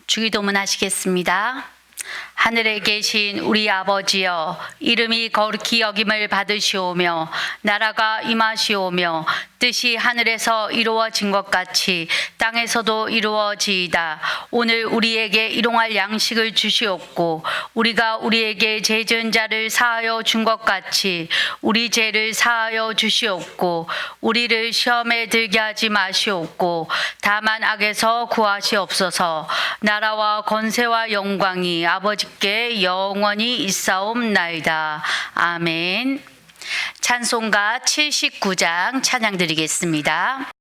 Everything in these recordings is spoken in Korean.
주기도문 하시겠습니다. 하늘에 계신 우리 아버지여, 이름이 거룩히 여김을 받으시오며 나라가 임하시오며 뜻이 하늘에서 이루어진 것 같이 땅에서도 이루어지이다. 오늘 우리에게 일용할 양식을 주시옵고 우리가 우리에게 죄 지은 자를 사하여 준 것 같이 우리 죄를 사하여 주시옵고 우리를 시험에 들게 하지 마시옵고 다만 악에서 구하시옵소서. 나라와 권세와 영광이 아버지께 영원히 있사옵나이다. 아멘. 찬송가 79장 찬양 드리겠습니다.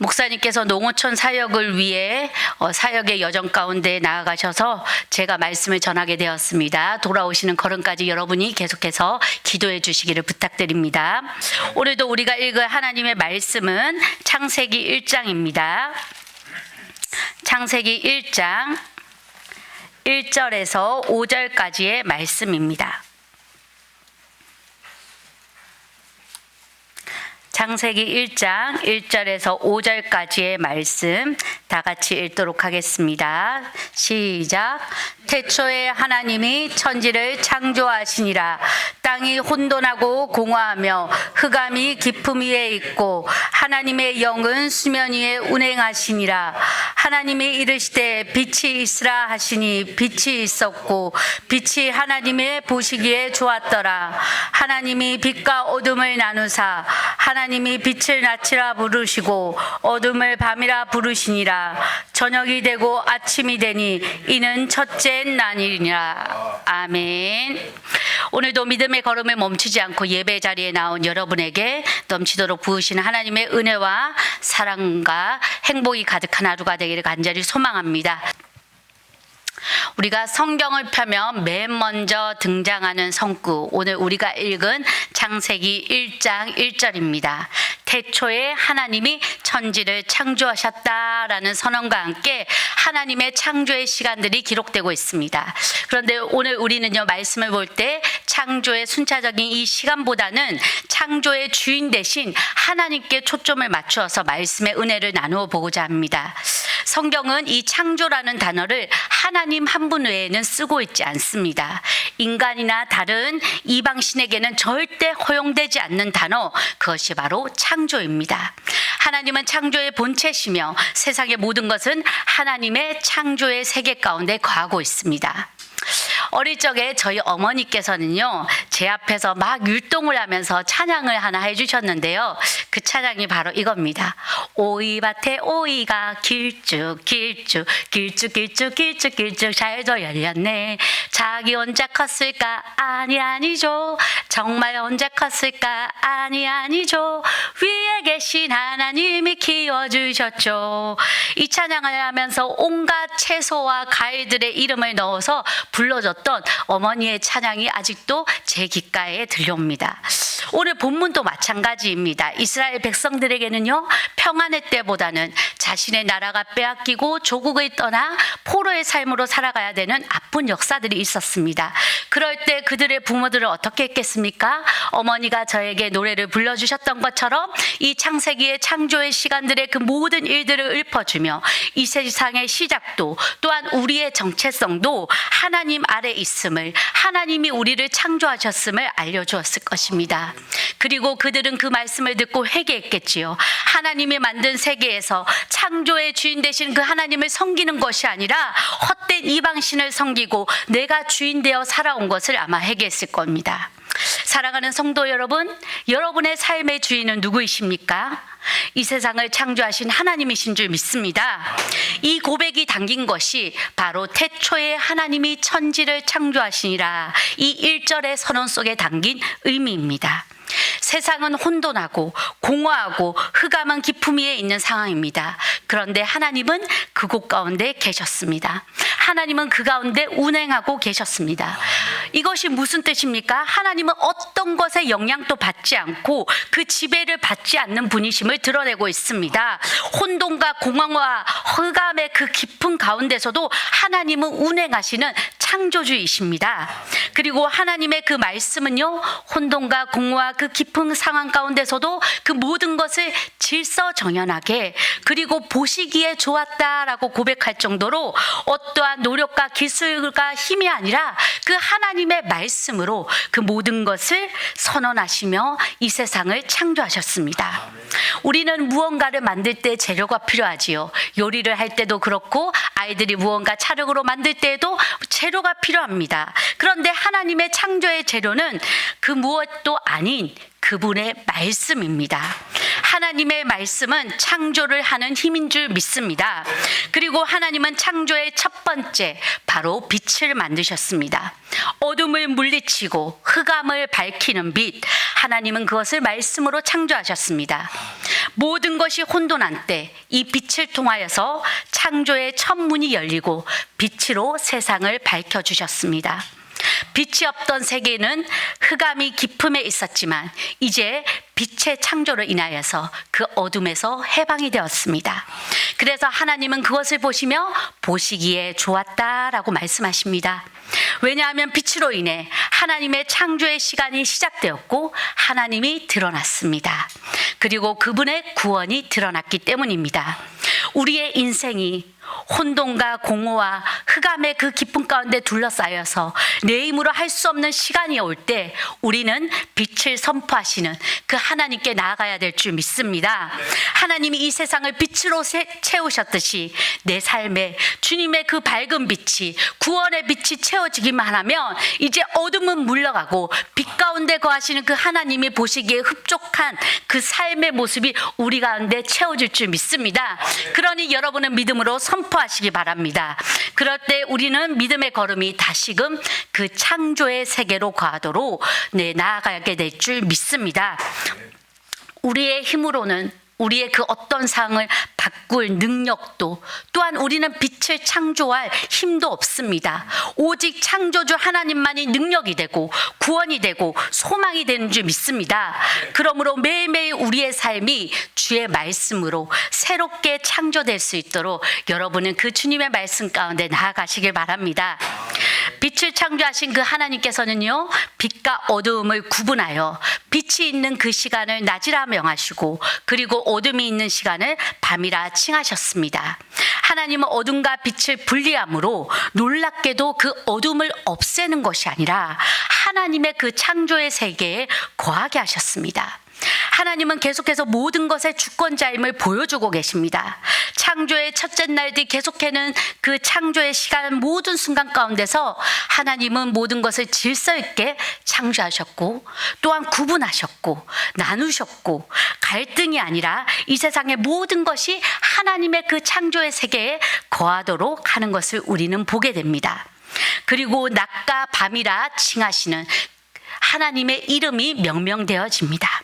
목사님께서 농어촌 사역을 위해 사역의 여정 가운데 나아가셔서 제가 말씀을 전하게 되었습니다. 돌아오시는 걸음까지 여러분이 계속해서 기도해 주시기를 부탁드립니다. 오늘도 우리가 읽을 하나님의 말씀은 창세기 1장입니다. 창세기 1장 1절에서 5절까지의 말씀입니다. 창세기 1장 1절에서 5절까지의 말씀 다 같이 읽도록 하겠습니다. 시작. 태초에 하나님이 천지를 창조하시니라. 땅이 혼돈하고 공허하며 흑암이 깊음 위에 있고 하나님의 영은 수면 위에 운행하시니라. 하나님이 이르시되 빛이 있으라 하시니 빛이 있었고 빛이 하나님의 보시기에 좋았더라. 하나님이 빛과 어둠을 나누사 하나님이 빛을 낮이라 부르시고 어둠을 밤이라 부르시니라. 저녁이 되고 아침이 되니 이는 첫째 날이니라. 아멘. 오늘도 믿음의 걸음을 멈추지 않고 예배 자리에 나온 여러분에게 넘치도록 부으시는 하나님의 은혜와 사랑과 행복이 가득한 하루가 되기를 간절히 소망합니다. 우리가 성경을 펴면 맨 먼저 등장하는 성구, 오늘 우리가 읽은 창세기 1장 1절입니다. 태초에 하나님이 천지를 창조하셨다라는 선언과 함께 하나님의 창조의 시간들이 기록되고 있습니다. 그런데 오늘 우리는요, 말씀을 볼 때 창조의 순차적인 이 시간보다는 창조의 주인 대신 하나님께 초점을 맞추어서 말씀의 은혜를 나누어 보고자 합니다. 성경은 이 창조라는 단어를 하나님 한 분 외에는 쓰고 있지 않습니다. 인간이나 다른 이방신에게는 절대 허용되지 않는 단어, 그것이 바로 창조입니다. 하나님은 창조의 본체시며 세상의 모든 것은 하나님의 창조의 세계 가운데 거하고 있습니다. 어릴 적에 저희 어머니께서는요, 제 앞에서 막 율동을 하면서 찬양을 하나 해주셨는데요. 그 찬양이 바로 이겁니다. 오이밭에 오이가 길쭉 길쭉 길쭉 길쭉 길쭉 길쭉 잘도 열렸네. 자기 혼자 컸을까? 아니죠. 정말 혼자 컸을까? 아니죠. 위에 계신 하나님이 키워주셨죠. 이 찬양을 하면서 온갖 채소와 과일들의 이름을 넣어서 불러줬던 어머니의 찬양이 아직도 제 귓가에 들려옵니다. 오늘 본문도 마찬가지입니다. 이스라엘 백성들에게는요, 평안의 때보다는 자신의 나라가 빼앗기고 조국을 떠나 포로의 삶으로 살아가야 되는 아픈 역사들이 있었습니다. 그럴 때 그들의 부모들은 어떻게 했겠습니까? 어머니가 저에게 노래를 불러주셨던 것처럼 이 창세기의 창조의 시간들의 그 모든 일들을 읊어주며 이 세상의 시작도 또한 우리의 정체성도 하나님 아래 있음을, 하나님이 우리를 창조하셨음을 알려주었을 것입니다. 그리고 그들은 그 말씀을 듣고 회개했겠지요. 하나님이 만든 세계에서 창조의 주인 되신 그 하나님을 섬기는 것이 아니라 헛된 이방신을 섬기고 내가 주인 되어 살아온 것을 아마 회개했을 겁니다. 사랑하는 성도 여러분, 여러분의 삶의 주인은 누구이십니까? 이 세상을 창조하신 하나님이신 줄 믿습니다. 이 고백이 담긴 것이 바로 태초에 하나님이 천지를 창조하시니라, 이 1절의 선언 속에 담긴 의미입니다. 세상은 혼돈하고 공허하고 흑암한 깊음 위에 있는 상황입니다. 그런데 하나님은 그곳 가운데 계셨습니다. 하나님은 그 가운데 운행하고 계셨습니다. 이것이 무슨 뜻입니까? 하나님은 어떤 것에 영향도 받지 않고 그 지배를 받지 않는 분이심을 드러내고 있습니다. 혼돈과 공허와 흑암의 그 깊은 가운데서도 하나님은 운행하시는 창조주이십니다. 그리고 하나님의 그 말씀은요, 혼돈과 공허와 그 깊은 상황 가운데서도 그 모든 것을 질서정연하게, 그리고 보시기에 좋았다라고 고백할 정도로 어떠한 노력과 기술과 힘이 아니라 그 하나님의 말씀으로 그 모든 것을 선언하시며 이 세상을 창조하셨습니다. 우리는 무언가를 만들 때 재료가 필요하지요. 요리를 할 때도 그렇고 아이들이 무언가 차력으로 만들 때에도 재료가 필요합니다. 그런데 하나님의 창조의 재료는 그 무엇도 아닌 그분의 말씀입니다. 하나님의 말씀은 창조를 하는 힘인 줄 믿습니다. 그리고 하나님은 창조의 첫 번째, 바로 빛을 만드셨습니다. 어둠을 물리치고 흑암을 밝히는 빛, 하나님은 그것을 말씀으로 창조하셨습니다. 모든 것이 혼돈한 때 이 빛을 통하여서 창조의 첫 문이 열리고 빛으로 세상을 밝혀주셨습니다. 빛이 없던 세계는 흑암이 깊음에 있었지만 이제 빛의 창조로 인하여서 그 어둠에서 해방이 되었습니다. 그래서 하나님은 그것을 보시며 보시기에 좋았다라고 말씀하십니다. 왜냐하면 빛으로 인해 하나님의 창조의 시간이 시작되었고 하나님이 드러났습니다. 그리고 그분의 구원이 드러났기 때문입니다. 우리의 인생이 혼돈과 공허와 흑암의 그 깊은 가운데 둘러싸여서 내 힘으로 할 수 없는 시간이 올 때 우리는 빛을 선포하시는 그 하나님께 나아가야 될 줄 믿습니다. 하나님이 이 세상을 빛으로 채우셨듯이 내 삶에 주님의 그 밝은 빛이, 구원의 빛이 채워지기만 하면 이제 어둠은 물러가고 빛 가운데 거하시는 그 하나님이 보시기에 흡족한 그 삶의 모습이 우리 가운데 채워질 줄 믿습니다. 그러니 여러분은 믿음으로 선포하시기 바랍니다. 그럴 때 우리는 믿음의 걸음이 다시금 그 창조의 세계로 가도록 나아가게 될 줄 믿습니다. 우리의 힘으로는 우리의 그 어떤 상황을 바꿀 능력도, 또한 우리는 빛을 창조할 힘도 없습니다. 오직 창조주 하나님만이 능력이 되고 구원이 되고 소망이 되는 줄 믿습니다. 그러므로 매일매일 우리의 삶이 주의 말씀으로 새롭게 창조될 수 있도록 여러분은 그 주님의 말씀 가운데 나아가시길 바랍니다. 빛을 창조하신 그 하나님께서는요, 빛과 어두움을 구분하여 빛이 있는 그 시간을 낮이라 명하시고 그리고 어둠이 있는 시간을 밤이라 칭하셨습니다. 하나님은 어둠과 빛을 분리함으로 놀랍게도 그 어둠을 없애는 것이 아니라 하나님의 그 창조의 세계에 거하게 하셨습니다. 하나님은 계속해서 모든 것의 주권자임을 보여주고 계십니다. 창조의 첫째 날들 계속해는 그 창조의 시간 모든 순간 가운데서 하나님은 모든 것을 질서 있게 창조하셨고 또한 구분하셨고 나누셨고 갈등이 아니라 이 세상의 모든 것이 하나님의 그 창조의 세계에 거하도록 하는 것을 우리는 보게 됩니다. 그리고 낮과 밤이라 칭하시는 하나님의 이름이 명명되어집니다.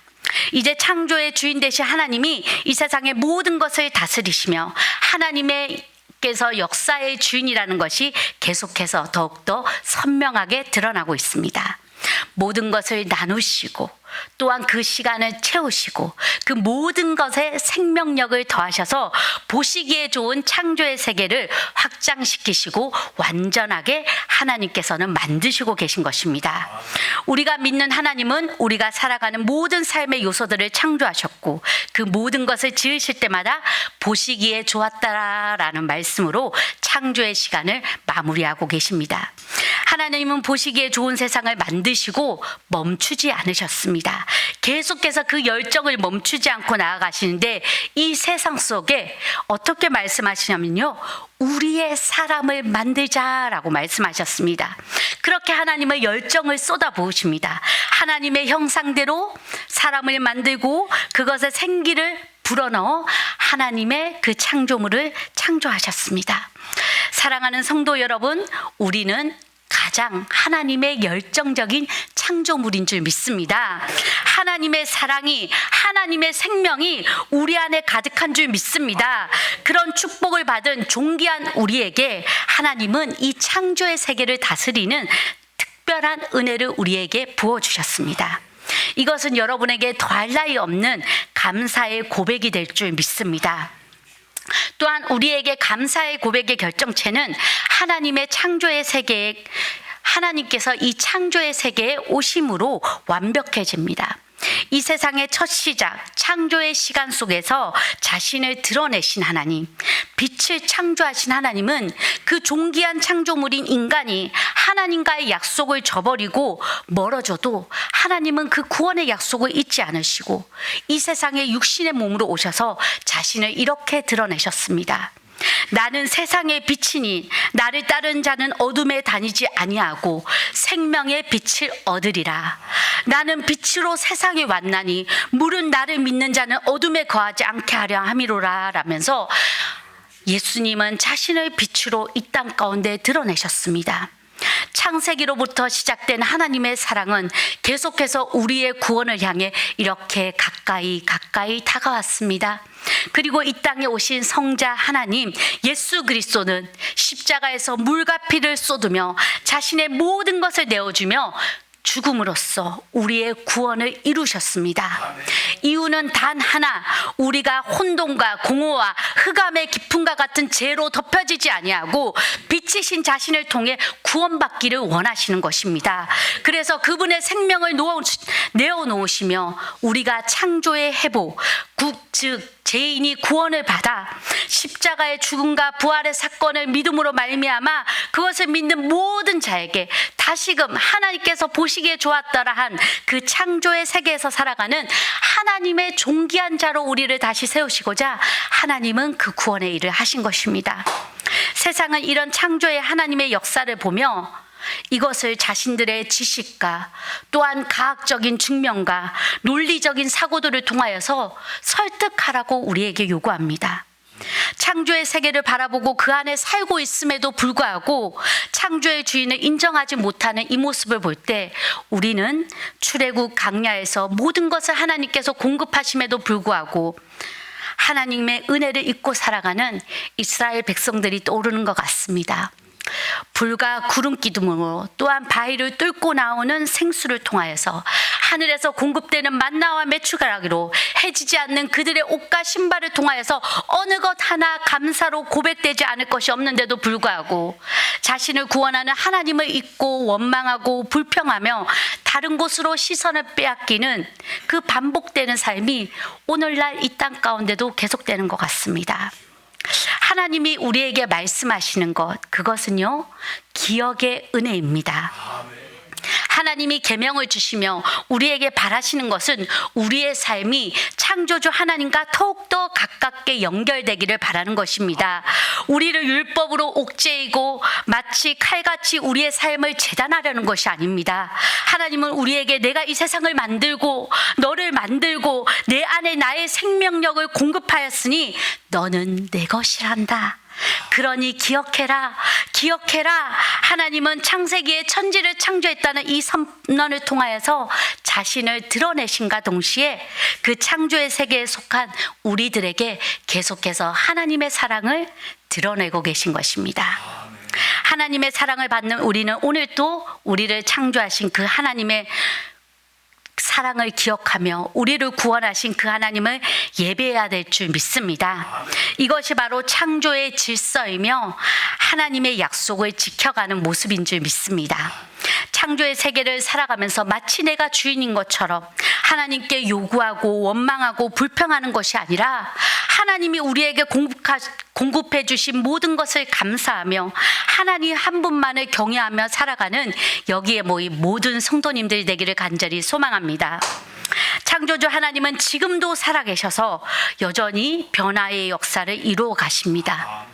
이제 창조의 주인 되신 하나님이 이 세상의 모든 것을 다스리시며 하나님께서 역사의 주인이라는 것이 계속해서 더욱더 선명하게 드러나고 있습니다. 모든 것을 나누시고 또한 그 시간을 채우시고 그 모든 것에 생명력을 더하셔서 보시기에 좋은 창조의 세계를 확장시키시고 완전하게 하나님께서는 만드시고 계신 것입니다. 우리가 믿는 하나님은 우리가 살아가는 모든 삶의 요소들을 창조하셨고 그 모든 것을 지으실 때마다 보시기에 좋았다라는 말씀으로 창조의 시간을 마무리하고 계십니다. 하나님은 보시기에 좋은 세상을 만드시고 멈추지 않으셨습니다. 계속해서 그 열정을 멈추지 않고 나아가시는데 이 세상 속에 어떻게 말씀하시냐면요, 우리의 사람을 만들자라고 말씀하셨습니다. 그렇게 하나님의 열정을 쏟아부으십니다. 하나님의 형상대로 사람을 만들고 그것에 생기를 불어넣어 하나님의 그 창조물을 창조하셨습니다. 사랑하는 성도 여러분, 우리는 가장 하나님의 열정적인 창조물인 줄 믿습니다. 하나님의 사랑이, 하나님의 생명이 우리 안에 가득한 줄 믿습니다. 그런 축복을 받은 존귀한 우리에게 하나님은 이 창조의 세계를 다스리는 특별한 은혜를 우리에게 부어주셨습니다. 이것은 여러분에게 더할 나위 없는 감사의 고백이 될 줄 믿습니다. 또한 우리에게 감사의 고백의 결정체는 하나님의 창조의 세계에 하나님께서 이 창조의 세계에 오심으로 완벽해집니다. 이 세상의 첫 시작, 창조의 시간 속에서 자신을 드러내신 하나님, 빛을 창조하신 하나님은 그 존귀한 창조물인 인간이 하나님과의 약속을 저버리고 멀어져도 하나님은 그 구원의 약속을 잊지 않으시고 이 세상에 육신의 몸으로 오셔서 자신을 이렇게 드러내셨습니다. 나는 세상의 빛이니 나를 따르는 자는 어둠에 다니지 아니하고 생명의 빛을 얻으리라. 나는 빛으로 세상에 왔나니 물은 나를 믿는 자는 어둠에 거하지 않게 하려 함이로라 라면서 예수님은 자신의 빛으로 이 땅 가운데 드러내셨습니다. 창세기로부터 시작된 하나님의 사랑은 계속해서 우리의 구원을 향해 이렇게 가까이 다가왔습니다. 그리고 이 땅에 오신 성자 하나님 예수 그리스도는 십자가에서 물과 피를 쏟으며 자신의 모든 것을 내어주며 죽음으로써 우리의 구원을 이루셨습니다. 이유는 단 하나, 우리가 혼돈과 공허와 흑암의 깊음과 같은 죄로 덮여지지 아니하고 빛이신 자신을 통해 구원받기를 원하시는 것입니다. 그래서 그분의 생명을 내어놓으시며 우리가 창조의 회복, 즉 죄인이 구원을 받아 십자가의 죽음과 부활의 사건을 믿음으로 말미암아 그것을 믿는 모든 자에게 다시금 하나님께서 보시기에 좋았더라 한 그 창조의 세계에서 살아가는 하나님의 존귀한 자로 우리를 다시 세우시고자 하나님은 그 구원의 일을 하신 것입니다. 세상은 이런 창조의 하나님의 역사를 보며 이것을 자신들의 지식과 또한 과학적인 증명과 논리적인 사고들을 통하여서 설득하라고 우리에게 요구합니다. 창조의 세계를 바라보고 그 안에 살고 있음에도 불구하고 창조의 주인을 인정하지 못하는 이 모습을 볼 때 우리는 출애굽 광야에서 모든 것을 하나님께서 공급하심에도 불구하고 하나님의 은혜를 잊고 살아가는 이스라엘 백성들이 떠오르는 것 같습니다. 불과 구름 기둥으로 또한 바위를 뚫고 나오는 생수를 통하여서 하늘에서 공급되는 만나와 메추라기로 해지지 않는 그들의 옷과 신발을 통하여서 어느 것 하나 감사로 고백되지 않을 것이 없는데도 불구하고 자신을 구원하는 하나님을 잊고 원망하고 불평하며 다른 곳으로 시선을 빼앗기는 그 반복되는 삶이 오늘날 이 땅 가운데도 계속되는 것 같습니다. 하나님이 우리에게 말씀하시는 것, 그것은요 기억의 은혜입니다. 하나님이 계명을 주시며 우리에게 바라시는 것은 우리의 삶이 창조주 하나님과 더욱더 가깝게 연결되기를 바라는 것입니다. 우리를 율법으로 옥죄이고 마치 칼같이 우리의 삶을 재단하려는 것이 아닙니다. 하나님은 우리에게 내가 이 세상을 만들고 너를 만들고 내 안에 나의 생명력을 공급하였으니 너는 내 것이란다. 그러니 기억해라. 하나님은 창세기에 천지를 창조했다는 이 선언을 통하여서 자신을 드러내신과 동시에 그 창조의 세계에 속한 우리들에게 계속해서 하나님의 사랑을 드러내고 계신 것입니다. 하나님의 사랑을 받는 우리는 오늘도 우리를 창조하신 그 하나님의 사랑을 기억하며 우리를 구원하신 그 하나님을 예배해야 될 줄 믿습니다. 이것이 바로 창조의 질서이며 하나님의 약속을 지켜가는 모습인 줄 믿습니다. 창조의 세계를 살아가면서 마치 내가 주인인 것처럼 하나님께 요구하고 원망하고 불평하는 것이 아니라 하나님이 우리에게 공급해 주신 모든 것을 감사하며 하나님 한 분만을 경외하며 살아가는 여기에 모인 모든 성도님들 되기를 간절히 소망합니다. 창조주 하나님은 지금도 살아계셔서 여전히 변화의 역사를 이루어 가십니다.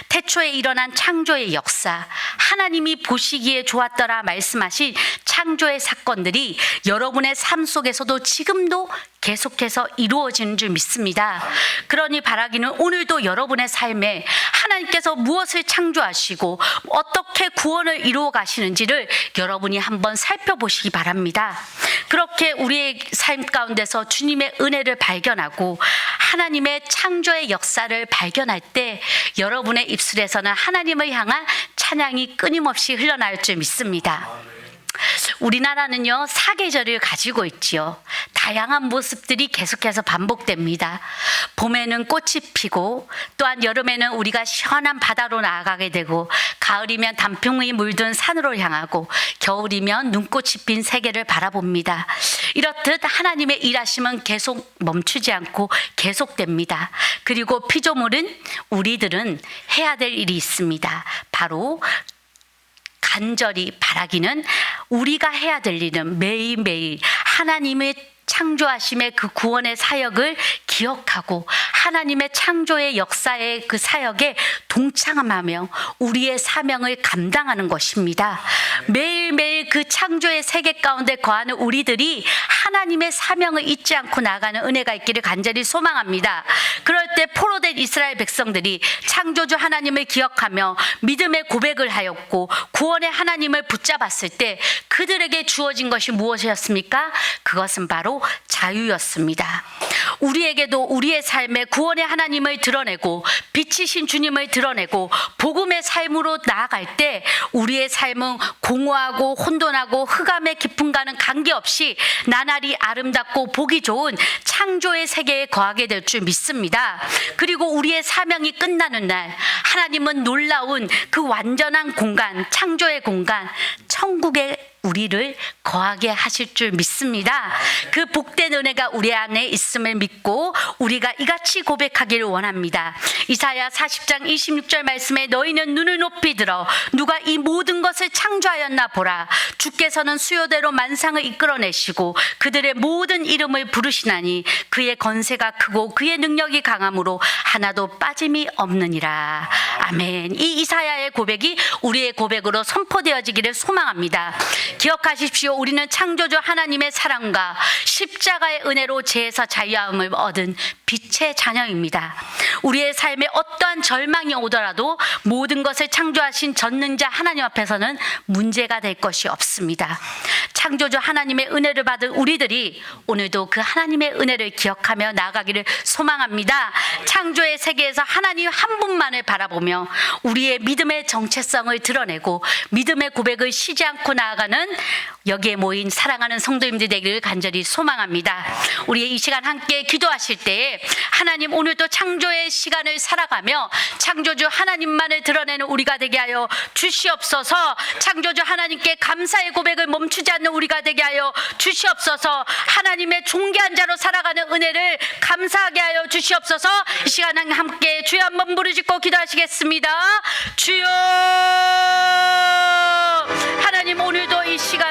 태초에 일어난 창조의 역사, 하나님이 보시기에 좋았더라 말씀하신 창조의 사건들이 여러분의 삶 속에서도 지금도 계속해서 이루어지는 줄 믿습니다. 그러니 바라기는 오늘도 여러분의 삶에 하나님께서 무엇을 창조하시고 어떻게 구원을 이루어 가시는지를 여러분이 한번 살펴보시기 바랍니다. 그렇게 우리의 삶 가운데서 주님의 은혜를 발견하고 하나님의 창조의 역사를 발견할 때 여러분의 입술에서는 하나님을 향한 찬양이 끊임없이 흘러나올 줄 믿습니다. 우리나라는요 사계절을 가지고 있지요. 다양한 모습들이 계속해서 반복됩니다. 봄에는 꽃이 피고 또한 여름에는 우리가 시원한 바다로 나아가게 되고 가을이면 단풍이 물든 산으로 향하고 겨울이면 눈꽃이 핀 세계를 바라봅니다. 이렇듯 하나님의 일하심은 계속 멈추지 않고 계속됩니다. 그리고 피조물은 우리들은 해야 될 일이 있습니다. 바로 간절히 바라기는 우리가 해야 될 일은 매일매일 하나님의 창조하심의 그 구원의 사역을 기억하고 하나님의 창조의 역사의 그 사역에 동참하며 우리의 사명을 감당하는 것입니다. 매일매일 그 창조의 세계 가운데 거하는 우리들이 하나님의 사명을 잊지 않고 나가는 은혜가 있기를 간절히 소망합니다. 그럴 때 때 포로된 이스라엘 백성들이 창조주 하나님을 기억하며 믿음의 고백을 하였고 구원의 하나님을 붙잡았을 때 그들에게 주어진 것이 무엇이었습니까? 그것은 바로 자유였습니다. 우리에게도 우리의 삶에 구원의 하나님을 드러내고 빛이신 주님을 드러내고 복음의 삶으로 나아갈 때 우리의 삶은 공허하고 혼돈하고 흑암의 깊음과는 관계없이 나날이 아름답고 보기 좋은 창조의 세계에 거하게 될 줄 믿습니다. 그리고 우리의 사명이 끝나는 날 하나님은 놀라운 그 완전한 공간, 창조의 공간, 천국의 우리를 거하게 하실 줄 믿습니다. 그 복된 은혜가 우리 안에 있음을 믿고 우리가 이같이 고백하기를 원합니다. 이사야 40장 26절 말씀에 너희는 눈을 높이 들어 누가 이 모든 것을 창조하였나 보라. 주께서는 수요대로 만상을 이끌어내시고 그들의 모든 이름을 부르시나니 그의 건세가 크고 그의 능력이 강함으로 하나도 빠짐이 없느니라. 아멘. 이 이사야의 고백이 우리의 고백으로 선포되어지기를 소망합니다. 기억하십시오. 우리는 창조주 하나님의 사랑과 십자가의 은혜로 죄에서 자유함을 얻은 빛의 자녀입니다. 우리의 삶에 어떠한 절망이 오더라도 모든 것을 창조하신 전능자 하나님 앞에서는 문제가 될 것이 없습니다. 창조주 하나님의 은혜를 받은 우리들이 오늘도 그 하나님의 은혜를 기억하며 나아가기를 소망합니다. 창조의 세계에서 하나님 한 분만을 바라보며 우리의 믿음의 정체성을 드러내고 믿음의 고백을 쉬지 않고 나아가는 여기에 모인 사랑하는 성도님들 되기를 간절히 소망합니다. 우리 이 시간 함께 기도하실 때에 하나님 오늘도 창조의 시간을 살아가며 창조주 하나님만을 드러내는 우리가 되게 하여 주시옵소서. 창조주 하나님께 감사의 고백을 멈추지 않는 우리가 되게 하여 주시옵소서. 하나님의 존귀한 자로 살아가는 은혜를 감사하게 하여 주시옵소서. 이 시간 함께 주여 한번 부르짖고 기도하시겠습니다. 주여. 하나님 오늘도 이 시간